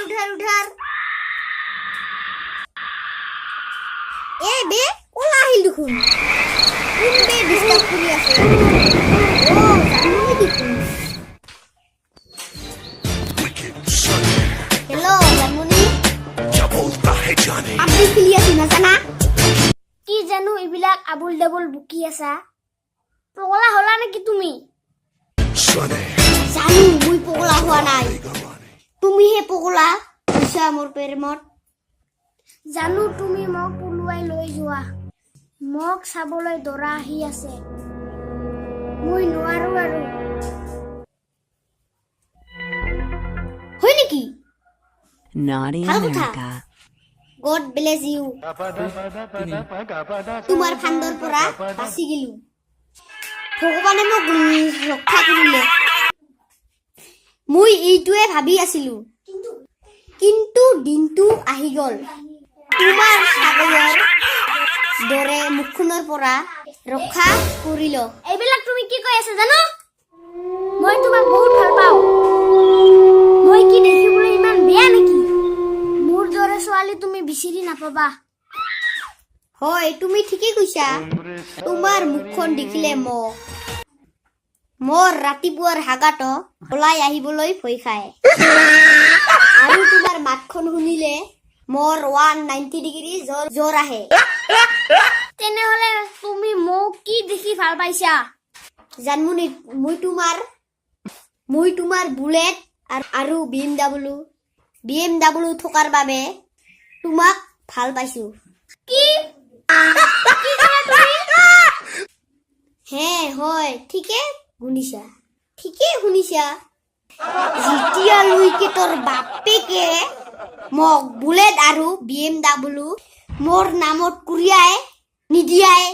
উঠাৰ এ বে ওলা আহিল দেখোন কোন বে ডিস্টাৰ্ব কৰি আছে ও জানুনি দেখোন हेलो জানুনি আপনি খেলি আছি না জানা কি জানো এইবিলাক আবুল ডাবুল বুকি আছা পগলা হলা নাকি তুমি জানো মুই পগলা হোৱা নাই তুমি হে পগলা ইচ্ছা মোৰ প্ৰেমত জানো তুমি মোক পলুৱাই লৈ যোৱা মোক চাবলৈ দৰা আহি আছে মই নোৱাৰো আৰু হয় নেকি Naughty America. God bless you তোমাৰ ফান্দৰ পৰা বাচি গিলো ভগৱানে মোক ৰক্ষা কৰিলে মই এইটোৱে ভাবি আছিলো কিন্তু দিনটো আহি গল তোমাৰ সাগৰৰ দৰে মুখখনৰ পৰা ৰক্ষা কৰিল এইবিলাক তুমি কি কৈ আছা জানো মই তোমাক বহুত ভাল পাওঁ মই কি দেখিবলৈ ইমান বেয়া নেকি মোৰ দৰে ছোৱালী তুমি বিচাৰি নাপাবা হয় তুমি ঠিকই কৈছা তোমাৰ মুখখন দেখিলে মোৰ ৰাতিপুৱাৰ হাগাটো ওলাই আহিবলৈ ভয় খায় আৰু তোমাৰ মাতখন শুনিলে মোৰ 190 ডিগ্ৰী জ্বৰ আহে তেনেহলে তুমি মোক কি দেখি ভাল পাইছা জানমুনি মই তোমাৰ বুলেট আৰু BMW থকাৰ বাবে তোমাক ভাল পাইছো কি হে হয় ঠিকে শুনিছা যেতিয়ালৈকে তোৰ বাপেকে মোক বুলেট আৰু BMW মোৰ নামত কুৰিয়াই নিদিয়াই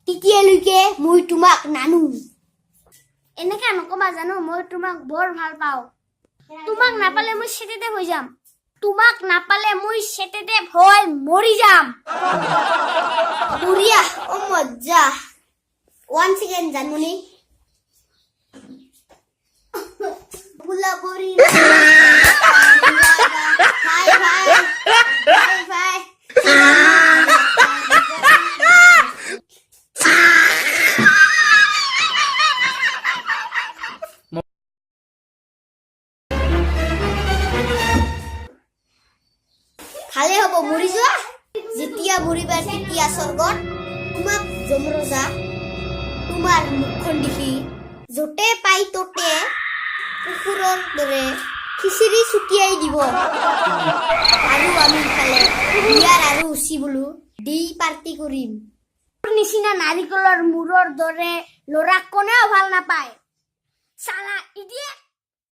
তেতিয়ালৈকে মই তোমাক নানো এনেকা নকবা জানো মই তোমাক বৰ ভাল পাওঁ তোমাক নাপালে মই সেটেতে হৈ যাম মৰি যাম বুঢ়িয়া ও মজ্জা ওৱান সেকেন্ড জানুনি বুলা বৰি ভাই ভালে হ'ব মৰি যোৱা যেতিয়া মৰিবা তেতিয়া স্বৰ্গত তোমাক যমৰজা তোমাৰ মুখখন দেখি যতে পাই ততে কুকুৰৰ দৰে খিচিৰি ছুটিয়াই দিব আৰু আমি খালে বিয়াৰ আৰু উচি বোলো দি পাৰ্টি কৰিম নিচিনা নাৰিকলৰ মূৰৰ দৰে ল'ৰাক কোনেও ভাল নাপায় চালা ইডিয়েট